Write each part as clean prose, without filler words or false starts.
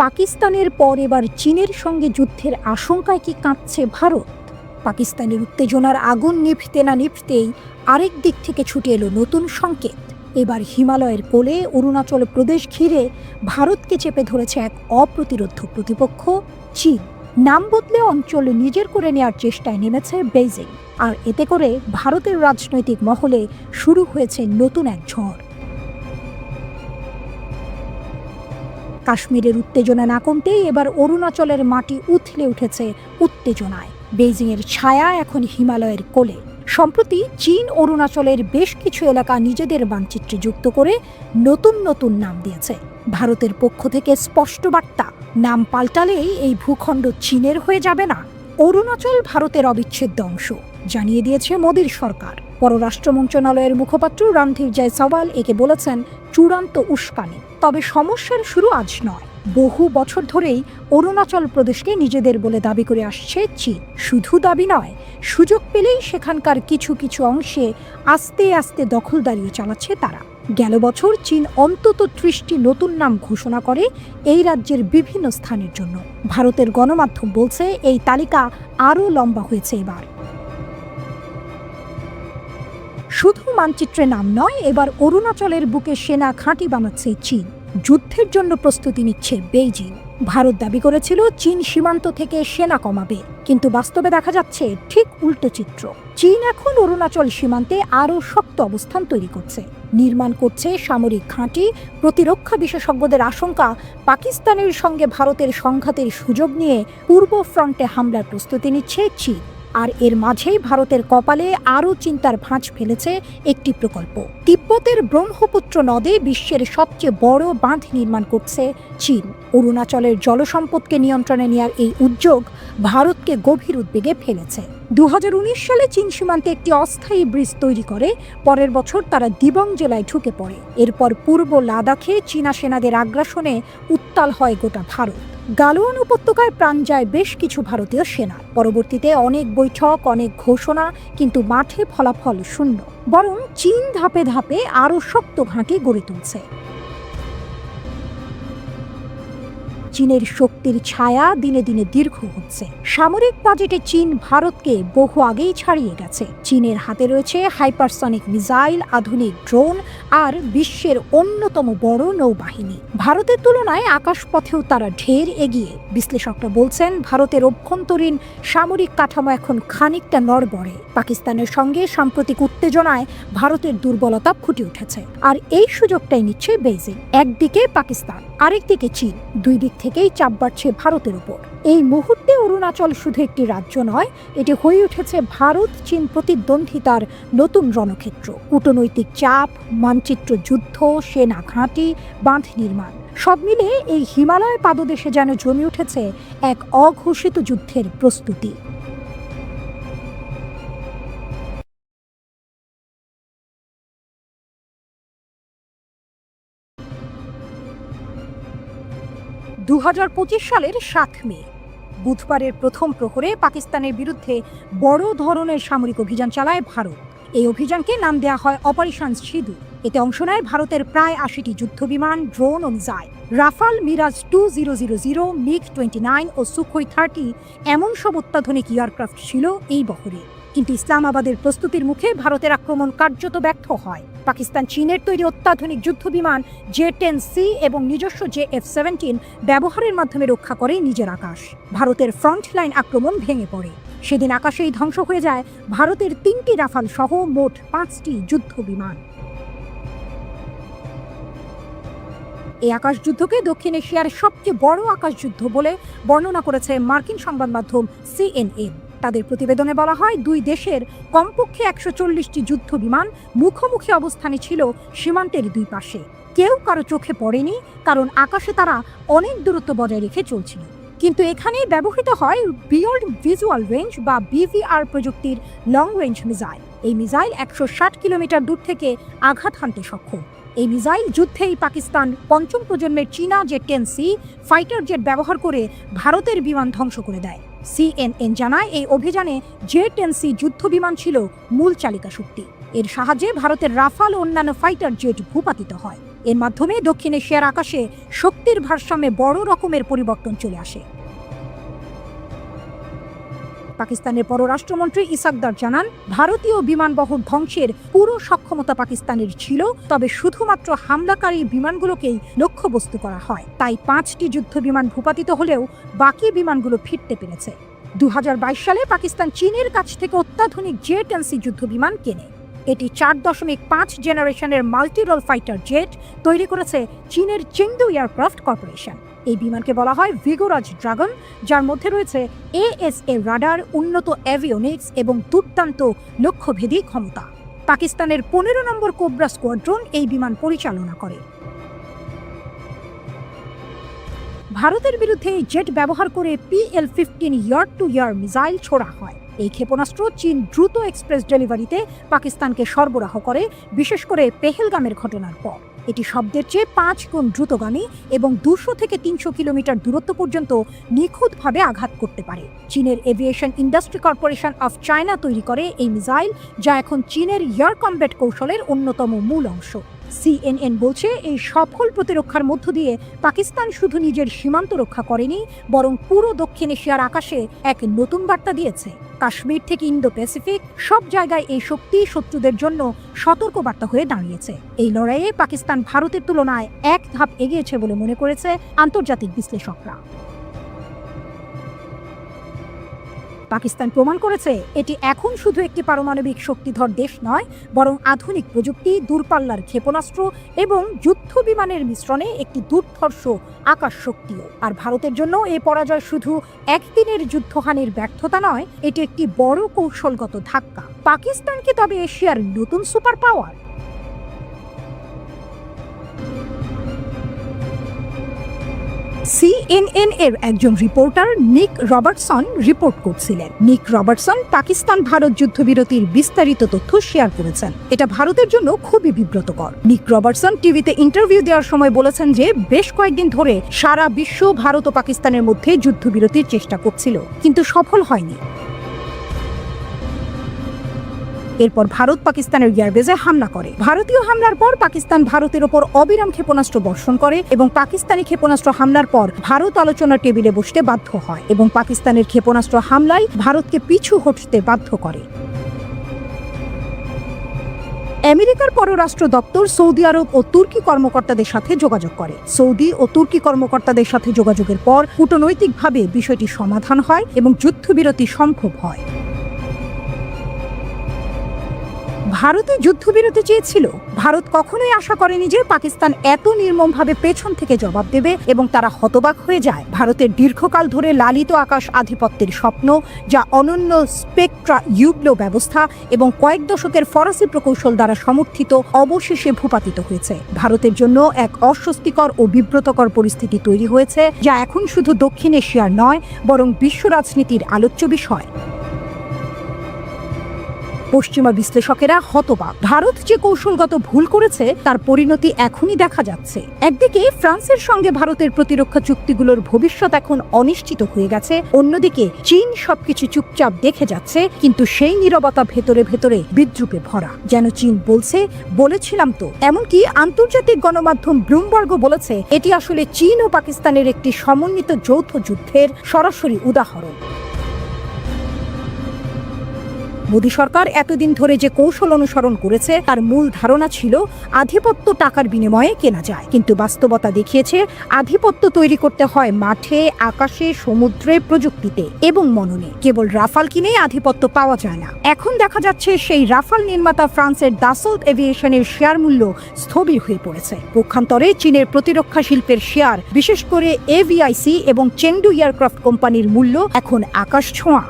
পাকিস্তানের পর এবার চীনের সঙ্গে যুদ্ধের আশঙ্কায় কি কাঁপছে ভারত? পাকিস্তানের উত্তেজনার আগুন নিভতে না নিভতেই আরেক দিক থেকে ছুটে এলো নতুন সংকেত। এবার হিমালয়ের কোলে অরুণাচল প্রদেশ ঘিরে ভারতকে চেপে ধরেছে এক অপ্রতিরোধ্য প্রতিপক্ষ চীন। নাম বদলে অঞ্চল নিজের করে নেওয়ার চেষ্টায় নেমেছে বেইজিং, আর এতে করে ভারতের রাজনৈতিক মহলে শুরু হয়েছে নতুন এক ঝড়। কাশ্মীরের উত্তেজনা না কমতেই এবার অরুণাচলের মাটি উথলে উঠেছে উত্তেজনায়। বেইজিংয়ের ছায়া এখন হিমালয়ের কোলে। সম্প্রতি চীন অরুণাচলের বেশ কিছু এলাকা নিজেদের মানচিত্রে যুক্ত করে নতুন নতুন নাম দিয়েছে। ভারতের পক্ষ থেকে স্পষ্ট বার্তা, নাম পাল্টালেই এই ভূখণ্ড চীনের হয়ে যাবে না। অরুণাচল ভারতের অবিচ্ছেদ্য অংশ, জানিয়ে দিয়েছে মোদীর সরকার। পররাষ্ট্র মন্ত্রণালয়ের মুখপাত্র রণধীর জয়সওয়াল একে বলেছেন চূড়ান্ত উস্কানি। তবে সমস্যার শুরু আজ নয়, বহু বছর ধরেই অরুণাচল প্রদেশকে নিজেদের বলে দাবি করে আসছে চীন। শুধু দাবি নয়, সুযোগ পেলেই সেখানকার কিছু কিছু অংশে আস্তে আস্তে দখলদারিও চালাচ্ছে তারা। গেল বছর চীন অন্তত ৩০টি নতুন নাম ঘোষণা করে এই রাজ্যের বিভিন্ন স্থানের জন্য। ভারতের গণমাধ্যম বলছে এই তালিকা আরও লম্বা হয়েছে এবার। শুধু মানচিত্রে নাম নয়, এবার অরুণাচলের বুকে সেনা ঘাঁটি বানাচ্ছে চীন। যুদ্ধের জন্য প্রস্তুতি নিচ্ছে বেইজিং। ভারত দাবি করেছিল চীন সীমান্ত থেকে সেনা কমাবে, কিন্তু বাস্তবে দেখা যাচ্ছে ঠিক উল্টো চিত্র। চীন এখন অরুণাচল সীমান্তে আরও শক্ত অবস্থান তৈরি করছে, নির্মাণ করছে সামরিক ঘাঁটি। প্রতিরক্ষা বিশেষজ্ঞদের আশঙ্কা, পাকিস্তানের সঙ্গে ভারতের সংঘাতের সুযোগ নিয়ে পূর্ব ফ্রন্টে হামলার প্রস্তুতি নিচ্ছে চীন। আর এর মাঝেই ভারতের কপালে আরও চিন্তার ভাঁজ ফেলেছে একটি প্রকল্প। তিব্বতের ব্রহ্মপুত্র নদে বিশ্বের সবচেয়ে বড় বাঁধ নির্মাণ করছে চীন। অরুণাচলের জলসম্পদকে নিয়ন্ত্রণে নেওয়ার এই উদ্যোগ ভারতকে গভীর উদ্বেগে ফেলেছে। ২০১৯ সালে চীন সীমান্তে একটি অস্থায়ী ব্রিজ তৈরি করে পরের বছর তারা দিবং জেলায় ঢুকে পড়ে। এরপর পূর্ব লাদাখে চীনা সেনাদের আগ্রাসনে উত্তাল হয় গোটা ভারত। গালওয়ান উপত্যকায় প্রাণ যায় বেশ কিছু ভারতীয় সেনা। পরবর্তীতে অনেক বৈঠক, অনেক ঘোষণা, কিন্তু মাঠে ফলাফল শূন্য। বরং চীন ধাপে ধাপে আরও শক্ত ঘাঁটি গড়ে তুলছে। চীনের শক্তির ছায়া দিনে দিনে দীর্ঘ হচ্ছে। সামরিক বাজেটে চীন ভারতকে বহু আগেই ছাড়িয়ে গেছে। চীনের হাতে রয়েছে হাইপারসনিক মিসাইল, আধুনিক ড্রোন আর বিশ্বের অন্যতম বড় নৌবাহিনী। ভারতের তুলনায় আকাশপথেও তারা ঢের এগিয়ে। বিশ্লেষকরা বলছেন ভারতের অভ্যন্তরীণ সামরিক কাঠামো এখন খানিকটা নড়বড়ে। পাকিস্তানের সঙ্গে সাম্প্রতিক উত্তেজনায় ভারতের দুর্বলতা ফুটে উঠেছে, আর এই সুযোগটাই নিচ্ছে বেইজিং। একদিকে পাকিস্তান, আরেকদিকে চীন, দুই দিক থেকেই চাপ বাড়ছে ভারতের উপর। এই মুহূর্তে অরুণাচল শুধু একটি রাজ্য নয়, এটি হয়ে উঠেছে ভারত চীন প্রতিদ্বন্দ্বিতার নতুন রণক্ষেত্র। কূটনৈতিক চাপ, মানচিত্র যুদ্ধ, সেনা ঘাঁটি, বাঁধ নির্মাণ, সব মিলে এই হিমালয় পাদদেশে যেন জমে উঠেছে এক অঘোষিত যুদ্ধের প্রস্তুতি। সালের ৭ মে বুধবারের প্রথম প্রহরে পাকিস্তানের বিরুদ্ধে বড় ধরনের সামরিক অভিযান চালায় ভারত। এই অভিযানকে নাম দেওয়া হয় অপারেশন সিঁদুর। এতে অংশ নেয় ভারতের প্রায় ৮০টি যুদ্ধবিমান, ড্রোন ও মিসাইল। রাফাল, মিরাজ 2000, মিগ-29 ও সুখোই 30 এমন সব অত্যাধুনিক এয়ারক্রাফট ছিল এই বহরে। কিন্তু ইসলামাবাদের প্রস্তুতির মুখে ভারতের আক্রমণ কার্যত ব্যর্থ হয়। পাকিস্তান চীনের তৈরি অত্যাধুনিক যুদ্ধবিমান J-10C এবং নিজস্ব JF-17 ব্যবহারের মাধ্যমে রক্ষা করে নিজের আকাশ। ভারতের ফ্রন্টলাইন আক্রমণ ভেঙে পড়ে। সেদিন আকাশেই ধ্বংস হয়ে যায় ভারতের 3টি রাফাল সহ মোট 5টি যুদ্ধবিমান। এই আকাশযুদ্ধকে দক্ষিণ এশিয়ার সবচেয়ে বড় আকাশযুদ্ধ বলে বর্ণনা করেছে মার্কিন সংবাদ মাধ্যম CNN। তাদের প্রতিবেদনে বলা হয়, দুই দেশের কমপক্ষে ১৪০টি যুদ্ধবিমান মুখোমুখি অবস্থানে ছিল সীমান্তের দুই পাশে। কেউ কারো চোখে পড়েনি, কারণ আকাশে তারা অনেক দূরত্ব বজায় রেখে চলছিল। কিন্তু এখানেই ব্যবহৃত হয় বিয়ন্ড ভিজুয়াল রেঞ্জ বা BVR প্রযুক্তির লং রেঞ্জ মিসাইল। এই মিসাইল ১৬০ কিলোমিটার দূর থেকে আঘাত হানতে সক্ষম। এই মিসাইল যুদ্ধেই পাকিস্তান পঞ্চম প্রজন্মের চীনা J-10C ফাইটার জেট ব্যবহার করে ভারতের বিমান ধ্বংস করে দেয়। CNN জানায়, এই অভিযানে J-10C যুদ্ধবিমান ছিল মূল চালিকা শক্তি। এর সাহায্যে ভারতের রাফাল ও অন্যান্য ফাইটার জেট ভূপাতিত হয়। এর মাধ্যমে দক্ষিণ এশিয়ার আকাশে শক্তির ভারসাম্যে বড় রকমের পরিবর্তন চলে আসে। পাকিস্তানের পররাষ্ট্রমন্ত্রী ইসাকদার জানান, ভারতীয় বিমানবহর ধ্বংসের পুরো সক্ষমতা পাকিস্তানের ছিল, তবে শুধুমাত্র হামলাকারী বিমানগুলোকেই লক্ষ্যবস্তু করা হয়। তাই 5টি যুদ্ধ বিমান ভূপাতিত হলেও বাকি বিমানগুলো ফিরতে পেরেছে। 2022 সালে পাকিস্তান চীনের কাছ থেকে অত্যাধুনিক জে-10C যুদ্ধ বিমান কেনে। এটি 4.5 জেনারেশনের মাল্টি-রোল ফাইটার জেট তৈরি করেছে চীনের চেংদু এয়ারক্রাফট কর্পোরেশন। এই বিমানকে বলা হয় ভিগোরাজ ড্রাগন, যার মধ্যে রয়েছে AESA রাডার, উন্নত অ্যাভিওনিক্স এবং দুর্দান্ত লক্ষ্যভেদী ক্ষমতা। পাকিস্তানের 15 নম্বর কোবরা স্কোয়াড্রন এই বিমান পরিচালনা করে। ভারতের বিরুদ্ধে এই জেট ব্যবহার করে PL-15 ইয়ার-টু-ইয়ার মিসাইল ছোড়া হয়। এই ক্ষেপণাস্ত্র চীন দ্রুত এক্সপ্রেস ডেলিভারিতে পাকিস্তানকে সরবরাহ করে, বিশেষ করে পেহেলগামের ঘটনার পর। এটি শব্দের চেয়ে 5 গুণ দ্রুতগামী এবং 200 থেকে 300 কিলোমিটার দূরত্ব পর্যন্ত নিখুঁতভাবে আঘাত করতে পারে। চীনের aviation industry corporation of China তৈরি করে এই মিসাইল, যা এখন চীনের এয়ার কমব্যাট কৌশলের অন্যতম মূল অংশ। CNN বলছে, এই সফল প্রতিরক্ষার মধ্য দিয়ে পাকিস্তান শুধু নিজের সীমান্ত রক্ষা করেনি, বরং পুরো দক্ষিণ এশিয়ার আকাশে এক নতুন বার্তা দিয়েছে। কাশ্মীর থেকে ইন্দো প্যাসিফিক সব জায়গায় এই শক্তি শত্রুদের জন্য সতর্কবার্তা হয়ে দাঁড়িয়েছে। এই লড়াইয়ে পাকিস্তান ভারতের তুলনায় এক ধাপ এগিয়েছে বলে মনে করেছে আন্তর্জাতিক বিশ্লেষকরা। পাকিস্তান প্রমাণ করেছে এটি এখন শুধু একটি পারমাণবিক শক্তিধর দেশ নয়, বরং আধুনিক প্রযুক্তি, দূরপাল্লার ক্ষেপণাস্ত্র এবং যুদ্ধ বিমানের মিশ্রণে একটি দুর্ধর্ষ আকাশ শক্তিও। আর ভারতের জন্য এই পরাজয় শুধু একদিনের যুদ্ধহানির ব্যর্থতা নয়, এটি একটি বড় কৌশলগত ধাক্কা। পাকিস্তান কি তবে এশিয়ার নতুন সুপার পাওয়ার? CNN এর একজন রিপোর্টার নিক রবার্টসন রিপোর্ট করছিলেন। নিক রবার্টসন পাকিস্তান ভারত যুদ্ধবিরতির বিস্তারিত তথ্য শেয়ার করেছেন। এটা ভারতের জন্য খুবই বিব্রতকর। নিক রবার্টসন টিভিতে ইন্টারভিউ দেওয়ার সময় বলেছেন যে বেশ কয়েকদিন ধরে সারা বিশ্ব ভারত ও পাকিস্তানের মধ্যে যুদ্ধবিরতির চেষ্টা করছিল, কিন্তু সফল হয়নি। এরপর ভারত পাকিস্তানের এয়ারবেজে হামলা করে। ভারতীয় হামলার পর পাকিস্তান ভারতের ওপর অবিরাম ক্ষেপণাস্ত্র বর্ষণ করে এবং পাকিস্তানি ক্ষেপণাস্ত্র হামলার পর ভারত আলোচনার টেবিলে বসতে বাধ্য হয় এবং পাকিস্তানের ক্ষেপণাস্ত্র হামলায় ভারতকে পিছু হটতে বাধ্য করে। আমেরিকার পররাষ্ট্র দপ্তর সৌদি আরব ও তুর্কি কর্মকর্তাদের সাথে যোগাযোগ করে। সৌদি ও তুর্কি কর্মকর্তাদের সাথে যোগাযোগের পর কূটনৈতিকভাবে বিষয়টি সমাধান হয় এবং যুদ্ধবিরতি সম্ভব হয়। ভারতে যুদ্ধবিরতি চেয়েছিল। ভারত কখনোই আশা করেনি যে পাকিস্তান এত নির্মমভাবে পেছন থেকে জবাব দেবে এবং তারা হতবাক হয়ে যায়। ভারতের দীর্ঘকাল ধরে লালিত আকাশ আধিপত্যের স্বপ্ন, যা অনন্য স্পেকট্রা ইউগ্লো ব্যবস্থা এবং কয়েক দশকের ফরাসি প্রকৌশল দ্বারা সমর্থিত, অবশেষে ভূপাতিত হয়েছে। ভারতের জন্য এক অস্বস্তিকর ও বিব্রতকর পরিস্থিতি তৈরি হয়েছে, যা এখন শুধু দক্ষিণ এশিয়ার নয়, বরং বিশ্ব রাজনীতির আলোচ্য বিষয়। পশ্চিমা বিশ্লেষকেরা হতবাক। ভারত যে কৌশলগত ভুল করেছে তার পরিণতি এখনই দেখা যাচ্ছে। একদিকে ফ্রান্সের সঙ্গে ভারতের প্রতিরক্ষা চুক্তিগুলোর ভবিষ্যৎ এখন অনিশ্চিত হয়ে গেছে, অন্যদিকে চীন সবকিছু চুপচাপ দেখে যাচ্ছে, কিন্তু সেই নীরবতা ভেতরে ভেতরে বিদ্রুপে ভরা। যেন চীন বলেছিলাম তো। এমনকি আন্তর্জাতিক গণমাধ্যম ব্লুমবার্গও বলেছে এটি আসলে চীন ও পাকিস্তানের একটি সমন্বিত যৌথ যুদ্ধের সরাসরি উদাহরণ। মোদী সরকার এতদিন ধরে যে কৌশল অনুসরণ করেছে তার মূল ধারণা ছিল আধিপত্য টাকার বিনিময়ে কেনা যায়, কিন্তু বাস্তবতা দেখিয়েছে আধিপত্য তৈরি করতে হয় মাঠে, আকাশে, সমুদ্রে, প্রযুক্তিতে এবং মননে। কেবল রাফাল কিনেই আধিপত্য পাওয়া যায় না। এখন দেখা যাচ্ছে সেই রাফাল নির্মাতা ফ্রান্সের দাসল্ট এভিয়েশনের শেয়ার মূল্য স্থবির হয়ে পড়েছে। পক্ষান্তরে চীনের প্রতিরক্ষা শিল্পের শেয়ার, বিশেষ করে AVIC এবং চেংদু এয়ারক্রাফট কোম্পানির মূল্য এখন আকাশ ছোঁয়া।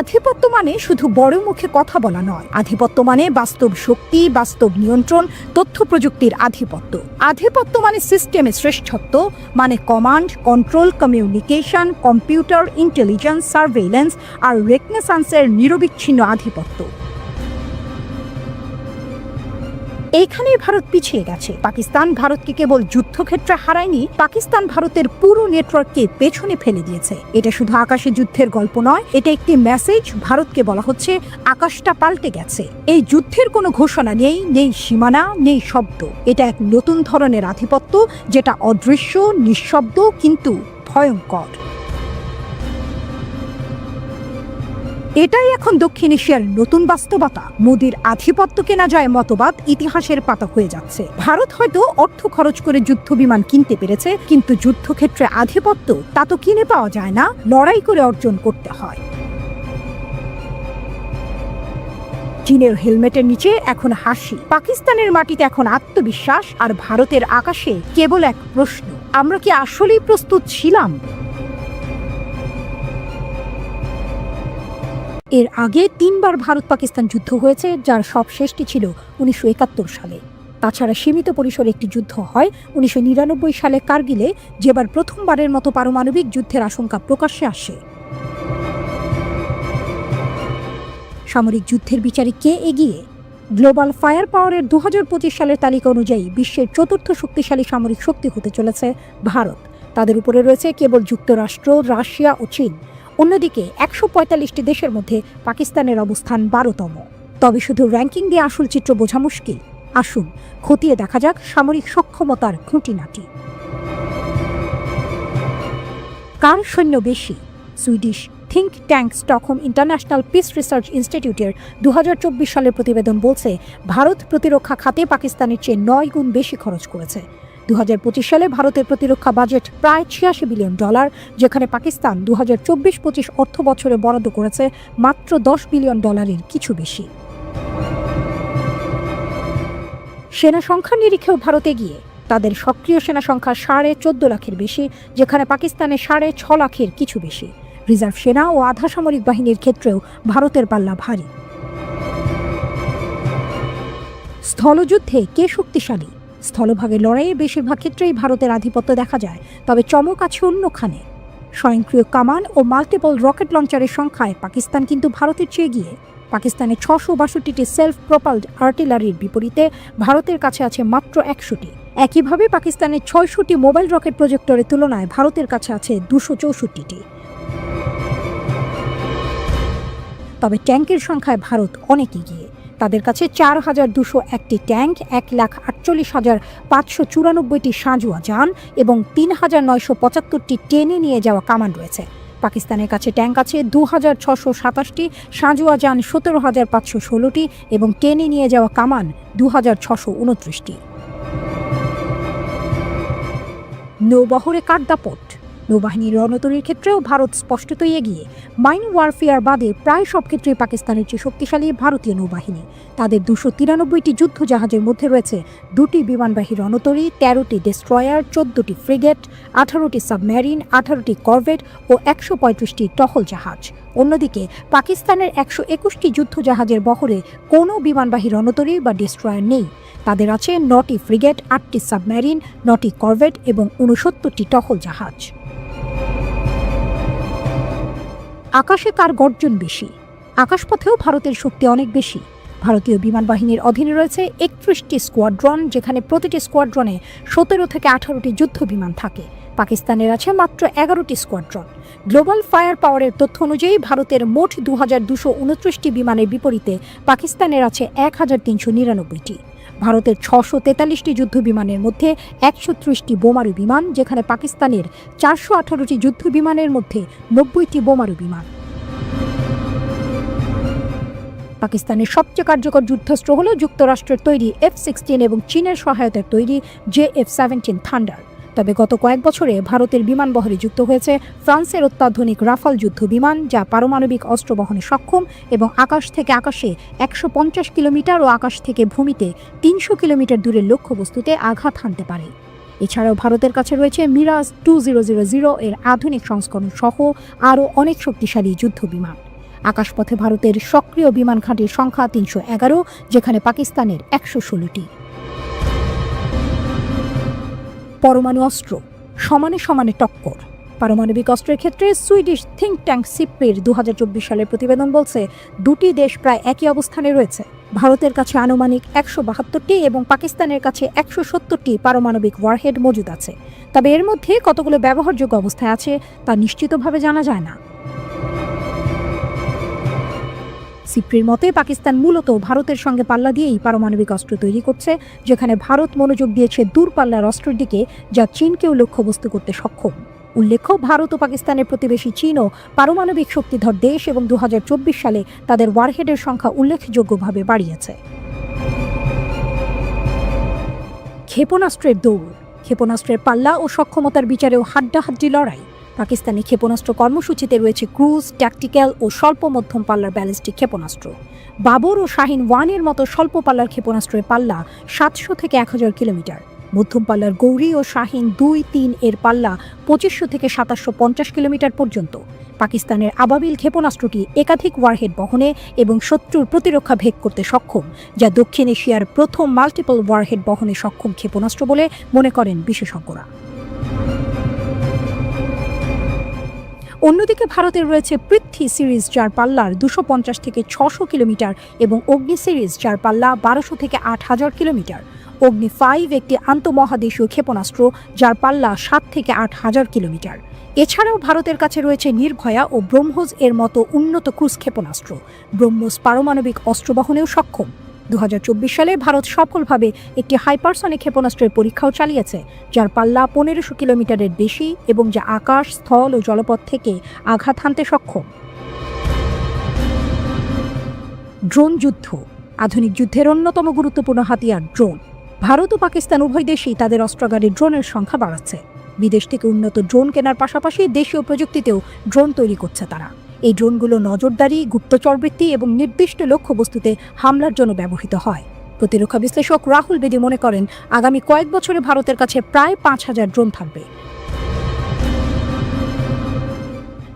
আধিপত্য মানে শুধু বড় মুখে কথা বলা নয়। আধিপত্য মানে বাস্তব শক্তি, বাস্তব নিয়ন্ত্রণ, তথ্য প্রযুক্তির আধিপত্য। আধিপত্য মানে সিস্টেমে শ্রেষ্ঠত্ব, মানে command, control, communication, computer, intelligence, surveillance আর রেকনেসান্সের নিরবিচ্ছিন্ন আধিপত্য। এইখানেই ভারত পিছিয়ে গেছে। পাকিস্তান ভারতকে কেবল যুদ্ধক্ষেত্রে হারায়নি, পাকিস্তান ভারতের পুরো নেটওয়ার্ককে পেছনে ফেলে দিয়েছে। এটা শুধু আকাশে যুদ্ধের গল্প নয়, এটা একটি মেসেজ। ভারতকে বলা হচ্ছে আকাশটা পাল্টে গেছে। এই যুদ্ধের কোনো ঘোষণা নেই, নেই সীমানা, নেই শব্দ। এটা এক নতুন ধরনের আধিপত্য, যেটা অদৃশ্য, নিঃশব্দ, কিন্তু ভয়ঙ্কর। এটাই এখন দক্ষিণ এশিয়ার নতুন বাস্তবতা। মোদির আধিপত্য কেনা যায় মতবাদ ইতিহাসের পাতা হয়ে যাচ্ছে। ভারত হয়তো অর্থ খরচ করে যুদ্ধ বিমান কিনতে পেরেছে, কিন্তু যুদ্ধক্ষেত্রে আধিপত্য তা তো কিনে পাওয়া যায় না, লড়াই করে অর্জন করতে হয়। চীনের হেলমেটের নিচে এখন হাসি, পাকিস্তানের মাটিতে এখন আত্মবিশ্বাস, আর ভারতের আকাশে কেবল এক প্রশ্ন: আমরা কি আসলেই প্রস্তুত ছিলাম? এর আগে 3 বার ভারত পাকিস্তান যুদ্ধ হয়েছে, যার সব শেষটি ছিল 1971 সালে। তাছাড়া সীমিত পরিসরে একটি যুদ্ধ হয় 1999 সালে কার্গিলে, যেবার প্রথমবারের মতো পারমাণবিক যুদ্ধের আশঙ্কা প্রকাশ্যে আসে। সামরিক যুদ্ধের বিচারে কে এগিয়ে? গ্লোবাল ফায়ার পাওয়ারের 2025 সালের তালিকা অনুযায়ী বিশ্বের 4র্থ শক্তিশালী সামরিক শক্তি হতে চলেছে ভারত। তাদের উপরে রয়েছে কেবল যুক্তরাষ্ট্র, রাশিয়া ও চীন। অন্যদিকে 145টি দেশের মধ্যে পাকিস্তানের অবস্থান 12তম। তবে শুধু র্যাঙ্কিং দিয়ে আসল চিত্র বোঝা মুশকিল। আসুন খতিয়ে দেখা যাক সামরিক সক্ষমতার খুঁটিনাটি। কার সৈন্য বেশি? Swedish think tank Stockholm international piece research ইনস্টিটিউটের 2024 সালের প্রতিবেদন বলছে, ভারত প্রতিরক্ষা খাতে পাকিস্তানের চেয়ে 9 গুণ বেশি খরচ করেছে। 2025 সালে ভারতের প্রতিরক্ষা বাজেট প্রায় $86 বিলিয়ন, যেখানে পাকিস্তান 2024-25 অর্থ বছরে বরাদ্দ করেছে মাত্র $10 বিলিয়ন, কিছু বেশি। সেনা সংখ্যা নিরিখেও ভারত এগিয়ে। তাদের সক্রিয় সেনা সংখ্যা 14.5 লাখের বেশি, যেখানে পাকিস্তানের 6.5 লাখের কিছু বেশি। রিজার্ভ সেনা ও আধা সামরিক বাহিনীর ক্ষেত্রেও ভারতের পাল্লা ভারী। স্থলযুদ্ধে কে শক্তিশালী? স্থলভাগের লড়াইয়ে বেশিরভাগ ক্ষেত্রেই ভারতের আধিপত্য দেখা যায়, তবে চমক আছে অন্যখানে। স্বয়ংক্রিয় কামান ও মাল্টিপল রকেট লঞ্চারের সংখ্যায় পাকিস্তান কিন্তু ভারতের চেয়ে এগিয়ে। পাকিস্তানের 662টি সেলফ প্রপালড আর্টিলারির বিপরীতে ভারতের কাছে আছে মাত্র 100টি। একইভাবে পাকিস্তানের 600টি মোবাইল রকেট প্রজেক্টরের তুলনায় ভারতের কাছে আছে 264টি। তবে ট্যাঙ্কের সংখ্যায় ভারত অনেক এগিয়ে। তাদের কাছে 4201টি ট্যাঙ্ক, 1,48,594টি সাঁজোয়া যান এবং 3,975টি টেনে নিয়ে যাওয়া কামান রয়েছে। পাকিস্তানের কাছে ট্যাঙ্ক আছে 2,627টি, সাঁজোয়া যান 17,516টি এবং টেনে নিয়ে যাওয়া কামান 2,629টি। নৌবহরে কার দাপট? নৌবাহিনীর রণতরীর ক্ষেত্রেও ভারত স্পষ্টতই এগিয়ে। মাইন ওয়ারফেয়ার বাদে প্রায় সব ক্ষেত্রেই পাকিস্তানের চেয়ে শক্তিশালী ভারতীয় নৌবাহিনী। তাদের 293টি যুদ্ধ জাহাজের মধ্যে রয়েছে 2টি বিমানবাহী রণতরী, 13টি ডেস্ট্রয়ার, 14টি ফ্রিগেট, 18টি সাবমেরিন, 18টি করভেট ও 135টি টহল জাহাজ। অন্যদিকে পাকিস্তানের 121টি যুদ্ধ জাহাজের বহরে কোনো বিমানবাহী রণতরী বা ডেস্ট্রয়ার নেই। তাদের আছে 9টি ফ্রিগেট, 8টি সাবমেরিন, 9টি করভেট এবং 69টি টহল জাহাজ। আকাশে কার গর্জন বেশি? আকাশপথেও ভারতের শক্তি অনেক বেশি। ভারতীয় বিমান বাহিনীর অধীনে রয়েছে 31টি স্কোয়াড্রন, যেখানে প্রতিটি স্কোয়াড্রনে 17 থেকে 18টি যুদ্ধ বিমান থাকে। পাকিস্তানের আছে মাত্র 11টি স্কোয়াড্রন। গ্লোবাল ফায়ার পাওয়ারের তথ্য অনুযায়ী ভারতের মোট 2229টি বিমানের বিপরীতে পাকিস্তানের আছে 1399টি। ভারতের 643টি যুদ্ধ বিমানের মধ্যে 130টি বোমারু বিমান, যেখানে পাকিস্তানের 418টি যুদ্ধ বিমানের মধ্যে 90টি বোমারু বিমান। পাকিস্তানের সবচেয়ে কার্যকর যুদ্ধাস্ত্র হল যুক্তরাষ্ট্রের তৈরি F-16 এবং চীনের সহায়তায় তৈরি JF-17 থান্ডার। তবে গত কয়েক বছরে ভারতের বিমানবহরে যুক্ত হয়েছে ফ্রান্সের অত্যাধুনিক রাফাল যুদ্ধ বিমান, যা পারমাণবিক অস্ত্র বহনে সক্ষম এবং আকাশ থেকে আকাশে 150 কিলোমিটার ও আকাশ থেকে ভূমিতে 300 কিলোমিটার দূরের লক্ষ্যবস্তুতে আঘাত হানতে পারে। এছাড়াও ভারতের কাছে রয়েছে মিরাজ 2000 এর আধুনিক সংস্করণ সহ আরও অনেক শক্তিশালী যুদ্ধ বিমান। আকাশপথে ভারতের সক্রিয় বিমান ঘাঁটির সংখ্যা 311, যেখানে পাকিস্তানের 116টি। পরমাণু অস্ত্র সমানে সমানে টক্কর। পারমাণবিক অস্ত্রের ক্ষেত্রে সুইডিশ থিঙ্ক ট্যাঙ্ক সিপ্রির 2024 সালের প্রতিবেদন বলছে দুটি দেশ প্রায় একই অবস্থানে রয়েছে। ভারতের কাছে আনুমানিক 172টি এবং পাকিস্তানের কাছে 170টি পারমাণবিক ওয়ারহেড মজুদ আছে। তবে এর মধ্যে কতগুলো ব্যবহারযোগ্য অবস্থায় আছে তা নিশ্চিতভাবে জানা যায় না। সিপ্রির মতে পাকিস্তান মূলত ভারতের সঙ্গে পাল্লা দিয়েই পারমাণবিক অস্ত্র তৈরি করছে, যেখানে ভারত মনোযোগ দিয়েছে দূরপাল্লার অস্ত্রের দিকে, যা চীনকেও লক্ষ্যবস্তু করতে সক্ষম। উল্লেখ্য, ভারত ও পাকিস্তানের প্রতিবেশী চীনও পারমাণবিক শক্তিধর দেশ এবং 2024 সালে তাদের ওয়ারহেডের সংখ্যা উল্লেখযোগ্যভাবে বাড়িয়েছে। ক্ষেপণাস্ত্রের দৌড়। ক্ষেপণাস্ত্রের পাল্লা ও সক্ষমতার বিচারেও হাড্ডাহাড্ডি লড়াই। পাকিস্তানি ক্ষেপণাস্ত্র কর্মসূচিতে রয়েছে ক্রুজ, ট্যাকটিক্যাল ও স্বল্প মধ্যম পাল্লার ব্যালিস্টিক ক্ষেপণাস্ত্র। বাবর ও শাহিন 1-এর মতো স্বল্প পাল্লার ক্ষেপণাস্ত্রের পাল্লা 700 থেকে 1000 কিলোমিটার। মধ্যম পাল্লার গৌরী ও শাহিন 2-3 এর পাল্লা 2500 থেকে 2750 কিলোমিটার পর্যন্ত। পাকিস্তানের আবাবিল ক্ষেপণাস্ত্রটি একাধিক ওয়ারহেড বহনে এবং শত্রুর প্রতিরক্ষা ভেদ করতে সক্ষম, যা দক্ষিণ এশিয়ার প্রথম মাল্টিপল ওয়ারহেড বহনে সক্ষম ক্ষেপণাস্ত্র বলে মনে করেন বিশেষজ্ঞরা। অন্যদিকে ভারতের রয়েছে পৃথ্বী সিরিজ, যার পাল্লার 250 থেকে 600 কিলোমিটার এবং অগ্নি সিরিজ, যার পাল্লা 1200 থেকে 8000 কিলোমিটার। অগ্নি 5 একটি আন্তঃমহাদেশীয় ক্ষেপণাস্ত্র, যার পাল্লা 7 থেকে 8000 কিলোমিটার। এছাড়াও ভারতের কাছে রয়েছে নির্ভয়া ও ব্রহ্মোস এর মতো উন্নত ক্রুজ ক্ষেপণাস্ত্র। ব্রহ্মোস পারমাণবিক অস্ত্র বহনেও সক্ষম। 2024 সালে ভারত সফলভাবে একটি হাইপারসনিক ক্ষেপণাস্ত্রের পরীক্ষাও চালিয়েছে, যার পাল্লা 1500 কিলোমিটারের বেশি এবং যা আকাশ, স্থল ও জলপথ থেকে আঘাত হানতে সক্ষম। ড্রোন যুদ্ধ। আধুনিক যুদ্ধের অন্যতম গুরুত্বপূর্ণ হাতিয়ার ড্রোন। ভারত ও পাকিস্তান উভয় দেশই তাদের অস্ত্রাগারে ড্রোনের সংখ্যা বাড়াচ্ছে। বিদেশ থেকে উন্নত ড্রোন কেনার পাশাপাশি দেশীয় প্রযুক্তিতেও ড্রোন তৈরি করছে তারা। এই ড্রোনগুলো নজরদারি, গুপ্তচরবৃত্তি এবং নির্দিষ্ট লক্ষ্যবস্তুতে হামলার জন্য ব্যবহৃত হয়। প্রতিরক্ষা বিশ্লেষক রাহুল বেদি মনে করেন, আগামী কয়েক বছরে ভারতের কাছে প্রায় 5000 ড্রোন থাকবে।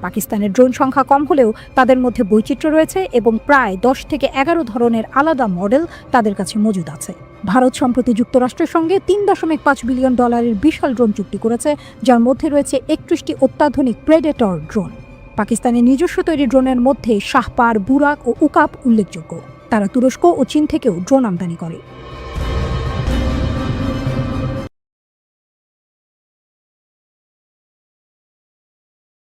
পাকিস্তানের ড্রোন সংখ্যা কম হলেও তাদের মধ্যে বৈচিত্র্য রয়েছে এবং প্রায় 10 থেকে 11 ধরনের আলাদা মডেল তাদের কাছে মজুদ আছে। ভারত সম্প্রতি যুক্তরাষ্ট্রের সঙ্গে $3.5 বিলিয়ন বিশাল ড্রোন চুক্তি করেছে, যার মধ্যে রয়েছে 31টি অত্যাধুনিক প্রেডেটর ড্রোন। পাকিস্তানের নিজস্ব তৈরি ড্রোনের মধ্যে শাহপার, বুরাক ও উকাপ উল্লেখযোগ্য। তারা তুরস্ক ও চীন থেকেও ড্রোন আমদানি করে।